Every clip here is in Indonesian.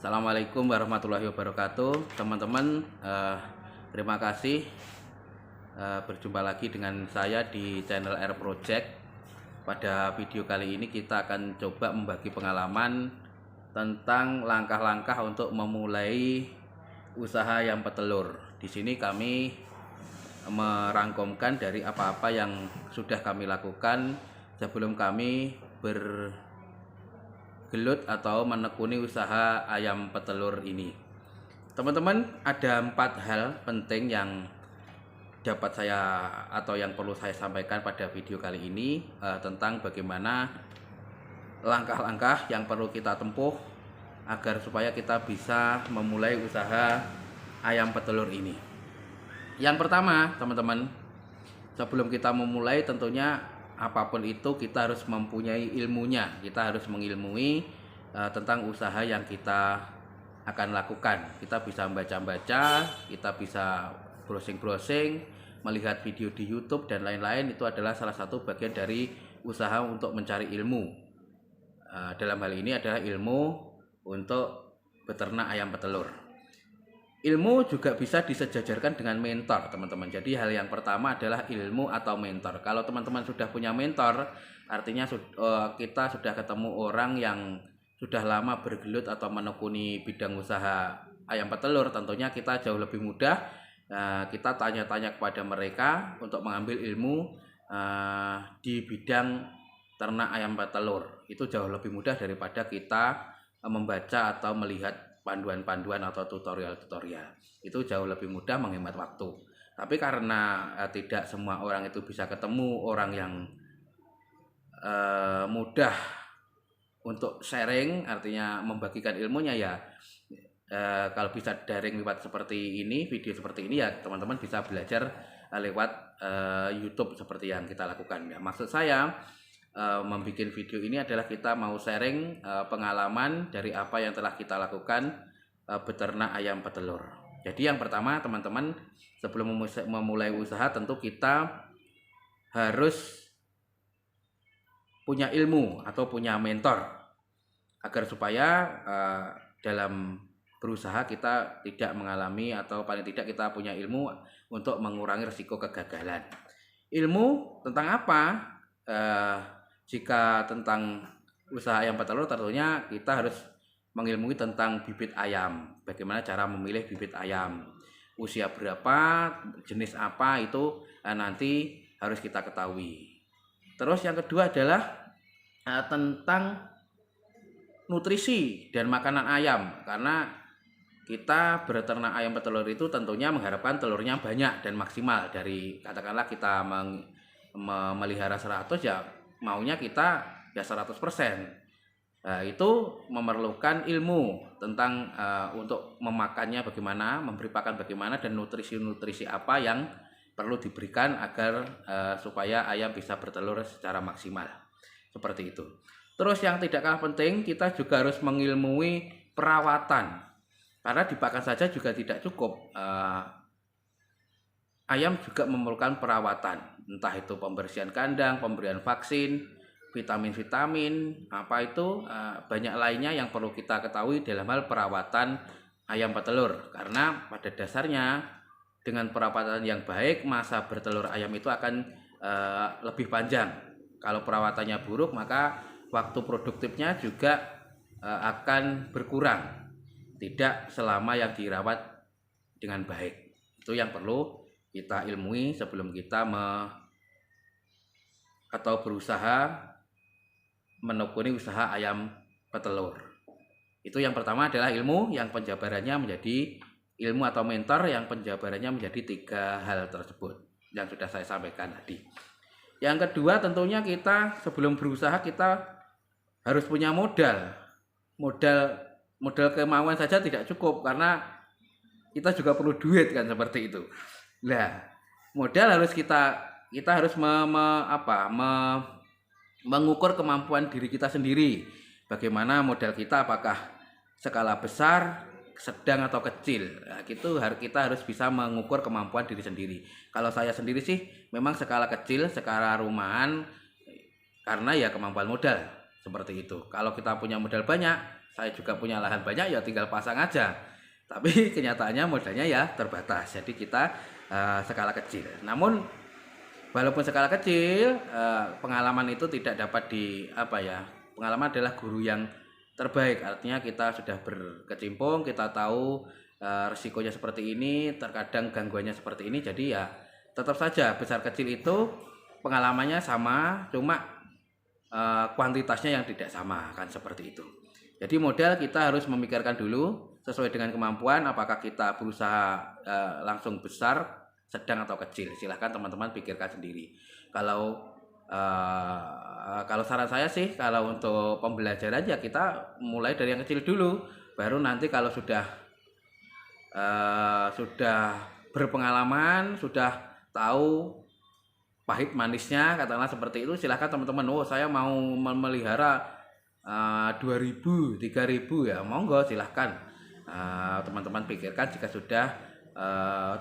Assalamualaikum warahmatullahi wabarakatuh, teman-teman. Terima kasih berjumpa lagi dengan saya di channel R Project. Pada video kali ini kita akan coba membagi pengalaman tentang langkah-langkah untuk memulai usaha ayam petelur. Di sini kami merangkumkan dari apa-apa yang sudah kami lakukan sebelum kami bergelut atau menekuni usaha ayam petelur ini. Teman-teman, ada 4 hal penting yang dapat saya atau yang perlu saya sampaikan pada video kali ini tentang bagaimana langkah-langkah yang perlu kita tempuh agar supaya kita bisa memulai usaha ayam petelur ini. Yang pertama, teman-teman, sebelum kita memulai tentunya apapun itu kita harus mempunyai ilmunya. Kita harus mengilmui tentang usaha yang kita akan lakukan. Kita bisa baca-baca, kita bisa browsing-browsing, melihat video di YouTube dan lain-lain. Itu adalah salah satu bagian dari usaha untuk mencari ilmu. Dalam hal ini adalah ilmu untuk beternak ayam petelur. Ilmu juga bisa disejajarkan dengan mentor, teman-teman. Jadi hal yang pertama adalah ilmu atau mentor. Kalau teman-teman sudah punya mentor, artinya kita sudah ketemu orang yang sudah lama bergelut atau menekuni bidang usaha ayam petelur. Tentunya kita jauh lebih mudah. Kita tanya-tanya kepada mereka untuk mengambil ilmu di bidang ternak ayam petelur. Itu jauh lebih mudah daripada kita membaca atau melihat panduan-panduan atau tutorial-tutorial. Itu jauh lebih mudah, menghemat waktu. Tapi karena tidak semua orang itu bisa ketemu orang yang mudah untuk sharing, artinya membagikan ilmunya, ya kalau bisa daring lewat seperti ini, video seperti ini, ya teman-teman bisa belajar lewat YouTube seperti yang kita lakukan. Ya, maksud saya membuat video ini adalah kita mau sharing pengalaman dari apa yang telah kita lakukan beternak ayam petelur. Jadi yang pertama, teman-teman, sebelum memulai usaha tentu kita harus punya ilmu atau punya mentor agar supaya dalam berusaha kita tidak mengalami atau paling tidak kita punya ilmu untuk mengurangi risiko kegagalan. Ilmu tentang apa? Jika tentang usaha ayam petelur, tentunya kita harus mengilmui tentang bibit ayam. Bagaimana cara memilih bibit ayam, usia berapa, jenis apa, itu nanti harus kita ketahui. Terus yang kedua adalah tentang nutrisi dan makanan ayam. Karena kita beternak ayam petelur itu tentunya mengharapkan telurnya banyak dan maksimal. Dari katakanlah kita memelihara 100, ya maunya kita ya 100%. Itu memerlukan ilmu tentang untuk memakannya bagaimana, memberi pakan bagaimana, dan nutrisi-nutrisi apa yang perlu diberikan agar supaya ayam bisa bertelur secara maksimal. Seperti itu. Terus yang tidak kalah penting, kita juga harus mengilmui perawatan. Karena di pakan saja juga tidak cukup. Ayam juga memerlukan perawatan, entah itu pembersihan kandang, pemberian vaksin, vitamin-vitamin, apa itu banyak lainnya yang perlu kita ketahui dalam hal perawatan ayam petelur. Karena pada dasarnya dengan perawatan yang baik, masa bertelur ayam itu akan lebih panjang. Kalau perawatannya buruk, maka waktu produktifnya juga akan berkurang, tidak selama yang dirawat dengan baik. Itu yang perlu kita ilmui sebelum kita atau berusaha menekuni usaha ayam petelur. Itu yang pertama adalah ilmu, yang penjabarannya menjadi ilmu atau mentor, yang penjabarannya menjadi 3 hal tersebut yang sudah saya sampaikan tadi. Yang kedua, tentunya kita sebelum berusaha kita harus punya modal. Modal kemauan saja tidak cukup, karena kita juga perlu duit kan, seperti itu. Nah, modal harus kita harus mengukur kemampuan diri kita sendiri. Bagaimana modal kita, apakah skala besar, sedang atau kecil. Nah, kita harus bisa mengukur kemampuan diri sendiri. Kalau saya sendiri sih memang skala kecil, skala rumahan, karena ya kemampuan modal seperti itu. Kalau kita punya modal banyak, saya juga punya lahan banyak, ya tinggal pasang aja. Tapi kenyataannya modalnya ya terbatas. Jadi kita skala kecil. Namun walaupun skala kecil, pengalaman itu tidak dapat pengalaman adalah guru yang terbaik. Artinya kita sudah berkecimpung, kita tahu risikonya seperti ini, terkadang gangguannya seperti ini. Jadi ya tetap saja besar kecil itu pengalamannya sama, cuma kuantitasnya yang tidak sama, kan seperti itu. Jadi modal kita harus memikirkan dulu sesuai dengan kemampuan, apakah kita berusaha langsung besar, sedang atau kecil. Silahkan teman-teman pikirkan sendiri. Kalau saran saya sih, kalau untuk pembelajaran ya kita mulai dari yang kecil dulu, baru nanti kalau sudah berpengalaman, sudah tahu pahit manisnya, katakanlah seperti itu, silahkan teman-teman, saya mau memelihara 2.000, 3.000 ya, monggo silahkan. Teman-teman pikirkan jika sudah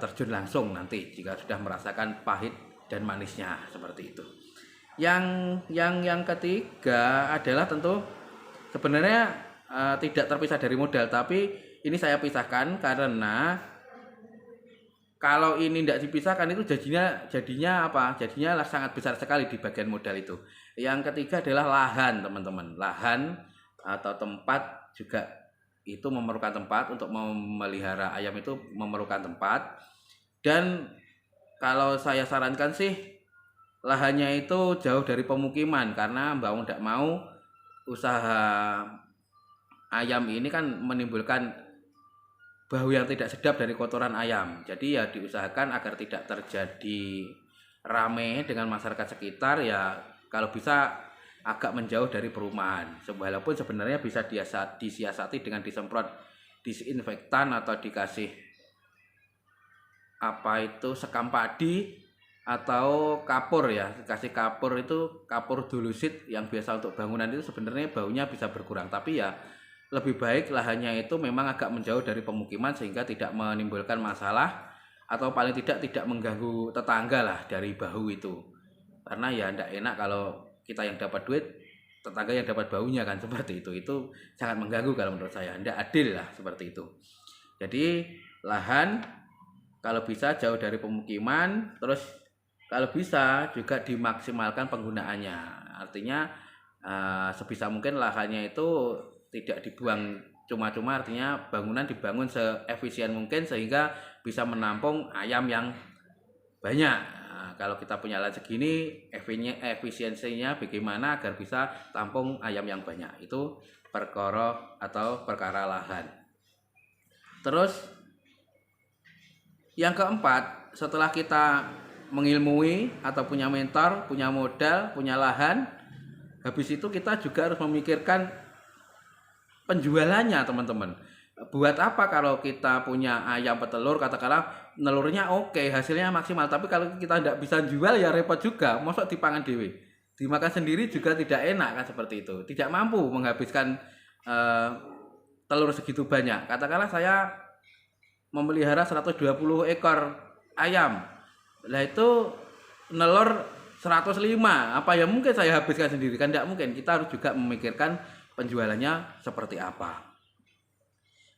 terjun langsung nanti, jika sudah merasakan pahit dan manisnya, seperti itu. Yang ketiga adalah tentu sebenarnya tidak terpisah dari modal, tapi ini saya pisahkan karena kalau ini tidak dipisahkan itu jadinya apa? Jadinya sangat besar sekali di bagian modal itu. Yang ketiga adalah lahan, teman-teman. Lahan atau tempat juga itu memerlukan tempat untuk memelihara ayam, itu memerlukan tempat. Dan kalau saya sarankan sih lahannya itu jauh dari pemukiman, karena mau tidak mau usaha ayam ini kan menimbulkan bau yang tidak sedap dari kotoran ayam. Jadi ya diusahakan agar tidak terjadi rame dengan masyarakat sekitar, ya kalau bisa agak menjauh dari perumahan. Walaupun sebenarnya bisa disiasati dengan disemprot disinfektan atau dikasih sekam padi atau kapur ya. Dikasih kapur, itu kapur dulusit yang biasa untuk bangunan, itu sebenarnya baunya bisa berkurang. Tapi ya lebih baik lahannya itu memang agak menjauh dari pemukiman sehingga tidak menimbulkan masalah, atau paling tidak mengganggu tetangga lah dari bau itu. Karena ya tidak enak kalau kita yang dapat duit, tetangga yang dapat baunya, kan seperti itu. Itu sangat mengganggu kalau menurut saya, tidak adil lah seperti itu. Jadi lahan kalau bisa jauh dari pemukiman, terus kalau bisa juga dimaksimalkan penggunaannya. Artinya sebisa mungkin lahannya itu tidak dibuang cuma-cuma, artinya bangunan dibangun seefisien mungkin sehingga bisa menampung ayam yang banyak. Kalau kita punya lahan segini, efisiensinya bagaimana agar bisa tampung ayam yang banyak, itu perkara lahan. Terus yang keempat, setelah kita mengilmui atau punya mentor, punya modal, punya lahan, habis itu kita juga harus memikirkan penjualannya, teman-teman. Buat apa kalau kita punya ayam petelur, katakanlah nelurnya oke, hasilnya maksimal, tapi kalau kita tidak bisa jual ya repot juga. Mosok dipangan dewe, dimakan sendiri juga tidak enak, kan seperti itu. Tidak mampu menghabiskan telur segitu banyak. Katakanlah saya memelihara 120 ekor ayam, lah itu nelur 105, apa ya mungkin saya habiskan sendiri? Kan tidak mungkin. Kita harus juga memikirkan penjualannya seperti apa.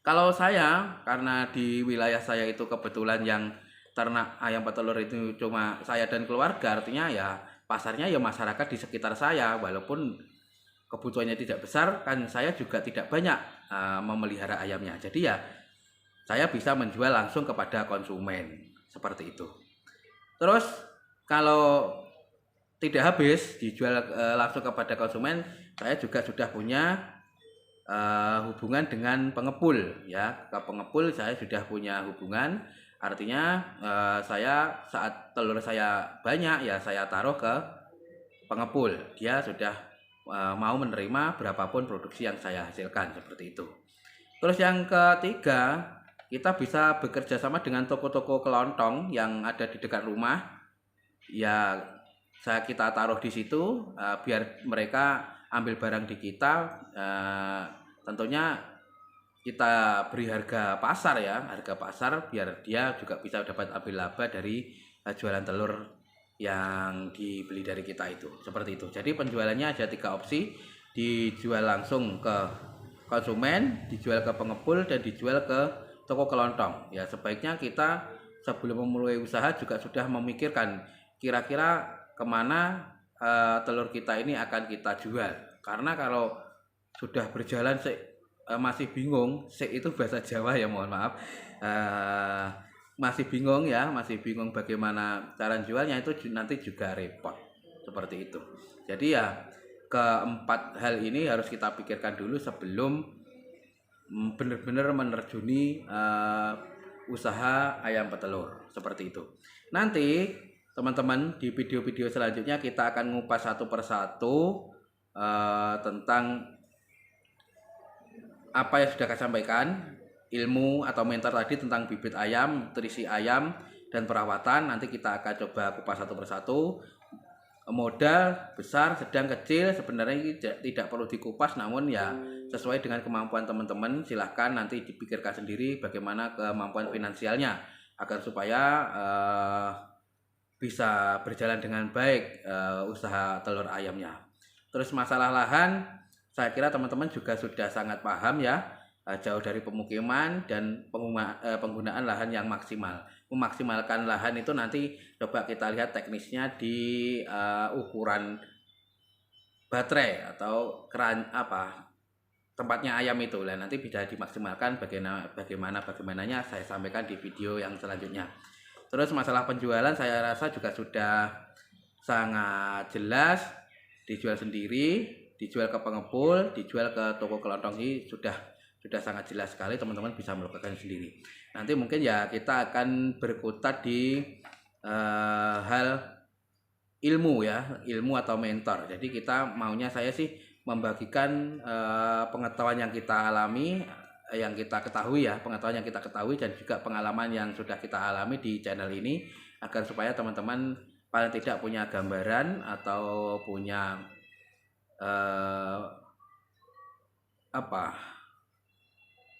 Kalau saya, karena di wilayah saya itu kebetulan yang ternak ayam petelur itu cuma saya dan keluarga, artinya ya pasarnya ya masyarakat di sekitar saya. Walaupun kebutuhannya tidak besar, kan saya juga tidak banyak memelihara ayamnya. Jadi ya saya bisa menjual langsung kepada konsumen, seperti itu. Terus kalau tidak habis dijual langsung kepada konsumen, saya juga sudah punya hubungan dengan pengepul ya. Ke pengepul saya sudah punya hubungan, artinya saya saat telur saya banyak ya saya taruh ke pengepul. Dia sudah mau menerima berapapun produksi yang saya hasilkan, seperti itu. Terus yang ketiga, kita bisa bekerja sama dengan toko-toko kelontong yang ada di dekat rumah. Ya kita taruh di situ biar mereka ambil barang di kita. Tentunya kita beri harga pasar ya, harga pasar, biar dia juga bisa dapat ambil laba dari jualan telur yang dibeli dari kita itu, seperti itu. Jadi penjualannya ada 3 opsi, dijual langsung ke konsumen, dijual ke pengepul, dan dijual ke toko kelontong. Ya, sebaiknya kita sebelum memulai usaha juga sudah memikirkan kira-kira kemana telur kita ini akan kita jual. Karena kalau sudah berjalan masih bingung, itu bahasa Jawa ya, mohon maaf, masih bingung ya, masih bingung bagaimana cara jualnya, itu nanti juga repot seperti itu. Jadi ya keempat hal ini harus kita pikirkan dulu sebelum benar-benar menerjuni usaha ayam petelur seperti itu. Nanti teman-teman di video-video selanjutnya kita akan ngupas satu persatu tentang apa yang sudah saya sampaikan, ilmu atau mentor tadi tentang bibit ayam, nutrisi ayam, dan perawatan. Nanti kita akan coba kupas satu persatu. Modal besar, sedang, kecil sebenarnya tidak perlu dikupas, namun ya sesuai dengan kemampuan teman-teman. Silahkan nanti dipikirkan sendiri bagaimana kemampuan finansialnya agar supaya bisa berjalan dengan baik usaha telur ayamnya. Terus masalah lahan, saya kira teman-teman juga sudah sangat paham ya, jauh dari pemukiman dan penggunaan lahan yang maksimal. Memaksimalkan lahan itu nanti coba kita lihat teknisnya di ukuran baterai atau tempatnya ayam itu. Nanti bisa dimaksimalkan bagaimananya saya sampaikan di video yang selanjutnya. Terus masalah penjualan saya rasa juga sudah sangat jelas, dijual sendiri, dijual ke pengepul, dijual ke toko kelontong, ini sudah sangat jelas sekali, teman-teman bisa melakukan sendiri. Nanti mungkin ya kita akan berkutat di hal ilmu ya, ilmu atau mentor. Jadi kita maunya saya sih membagikan pengetahuan yang kita alami, yang kita ketahui ya, pengetahuan yang kita ketahui dan juga pengalaman yang sudah kita alami di channel ini, agar supaya teman-teman paling tidak punya gambaran atau punya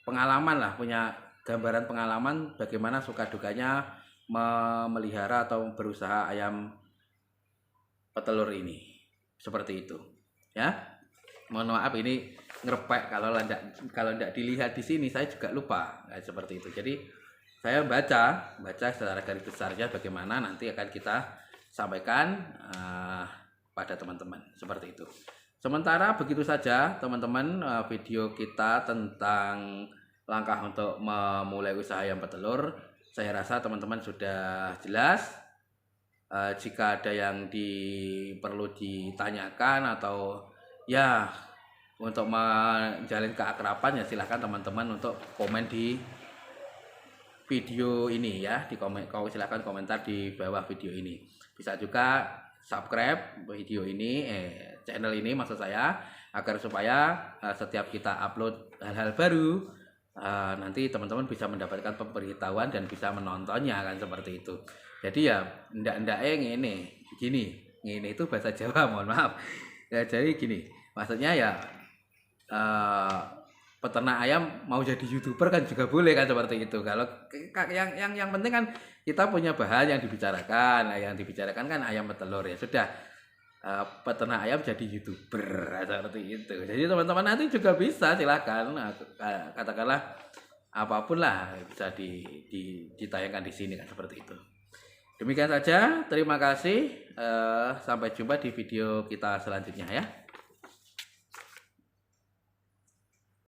pengalaman lah, punya gambaran pengalaman bagaimana suka dukanya memelihara atau berusaha ayam petelur ini, seperti itu ya. Mohon maaf ini ngerepek kalau tidak dilihat di sini, saya juga lupa seperti itu. Jadi saya baca secara garis besarnya bagaimana nanti akan kita sampaikan pada teman-teman seperti itu. Sementara begitu saja teman-teman video kita tentang langkah untuk memulai usaha ayam petelur. Saya rasa teman-teman sudah jelas. Jika ada yang perlu ditanyakan atau ya untuk menjalin keakraban, ya silahkan teman-teman untuk komen di video ini ya, silahkan komentar di bawah video ini. Bisa juga subscribe video ini, channel ini maksud saya, agar supaya setiap kita upload hal-hal baru nanti teman-teman bisa mendapatkan pemberitahuan dan bisa menontonnya kan, seperti itu. Jadi ya gini itu bahasa Jawa, mohon maaf ya. Jadi gini maksudnya ya, peternak ayam mau jadi YouTuber kan juga boleh kan, seperti itu. Kalau yang penting kan kita punya bahan yang dibicarakan. Yang dibicarakan kan ayam petelur, ya sudah, peternak ayam jadi YouTuber seperti itu. Jadi teman-teman nanti juga bisa, silakan katakanlah apapun lah bisa ditayangkan di sini kan, seperti itu. Demikian saja, terima kasih, sampai jumpa di video kita selanjutnya ya.